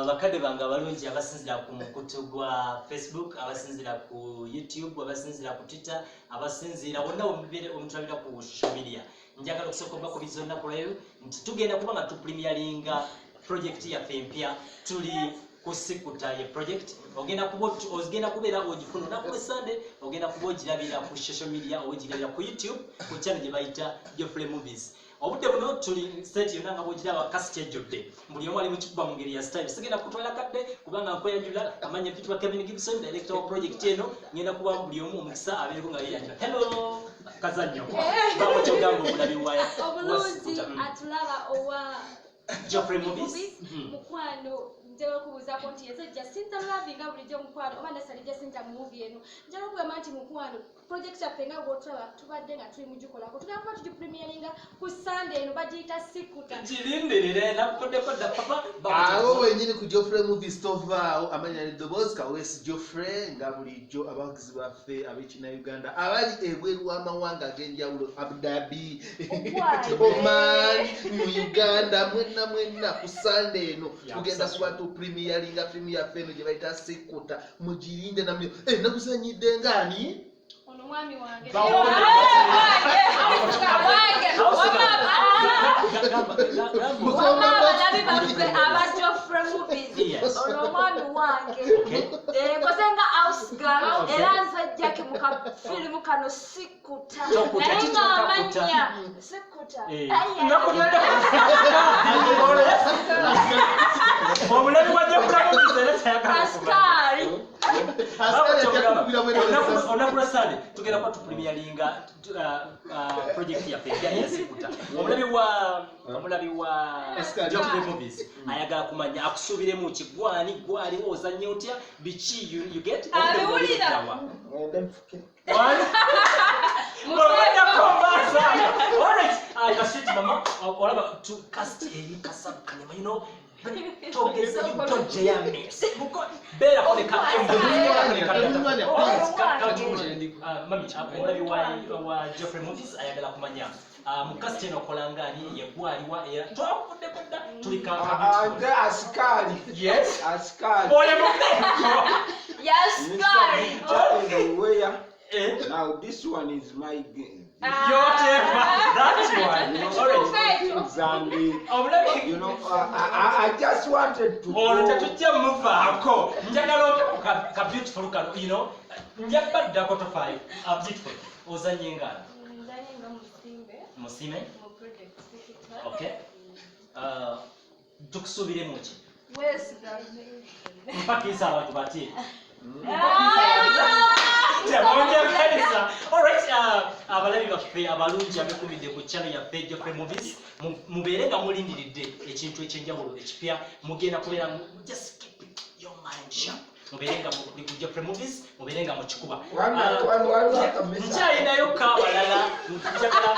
bakadde bange abalungi abasinzira ku mukutu gwa Facebook, abasinzira ku YouTube, abasinzira ku Twitter, abasinzira wonna omutwalira ku social media. Njagala okusooka okuba ku bizonna kulero nti tugenda kuba nga tupremieringa project yaffe empya tuli kusikuta ye project. Ogenda kubeera ogifuna olunaku lwe Sunday, ogenda kuba ogirabira ku social media, ogirabira ku YouTube ku channel gye bayita Geoffrey Movies. Obudde buno tuli state yonna nga bwogiraba kasiti ejjudde, buli omu ali mu kikuba mu ngeri ya style. Sigenda kutwala kadde kubanga nkweyanjula amanya mpitibwa Kevin Gibson, director wa project eno. Ngenda kuba buli omu omukisa abeereko nga yeyanjula. Hello kazannyo bako kyogamba omulabi wayo obulungi atulaba owa Geoffrey Movies mukwano njagala kubuuzaako nti yenze Jacinta Love nga bulijjo mukwano oba nasali Jacinta mu movie eno njagala okugamba nti mukwano project yaffe nga bw'otulaba tubadde nga tuli mugikolako tugenda kuba tugipremieringa ku Sunday eno bagiyita Sikuta girindirire nakuddeko dda papa awo wenyini ku Geoffrey Movies tovaawo amanya eddoboozi Kaweesi Geoffrey nga bulijjo abawagizi baffe ab'ekina Uganda abali ebweru w'amawanga ag'enjawulo Abu Dhabi Oman mu Uganda mwenna ku Sunday eno tugenda kuba tupremieringa filmu yaffe eno gye bayita Sikuta mugirinde namyo nakuzanyidde ngaani omwami wange aba Geoffrey Movies omwami wange kozenga house girl era nzajjake mu kafilimu kano Sikuta naye nga amanya Sikuta omulabi wa Geoffrey Movies era askari olunaku lwa Sunday tugenda kuba tupremieringa project yaffe ya Sikuta. Omulabi wa Geoffrey Movies ayagala kumanya akusuubiremu ki gwali ozannye otya biki you get abiwulira olaba to cast eri kasakanyama you know togeza tonje ya mix bera koleka mami omulabi wa Geoffrey Movies ayagala kumanya mukasite nokolangani yegwaliwa era twakudde kodda tulika askari yes askari oye mukeko yaskari where now this one is my game. That one. Alright. You know, I just wanted to. Beautiful, you know. Beautiful. Musime. Okay. Tukusubire muki. Mpaka isa abantu bati. Alright, abalabi baffe abalungi abekumidde ku channel ya Geoffrey Movies mubeere nga mulindiridde ekintu ekyenjawulo ekipya mugenda kubeera just keep your mind sharp mubeere nga muli ku Geoffrey Movies mubeere nga mukikuba nkyayinayo kabalala njagala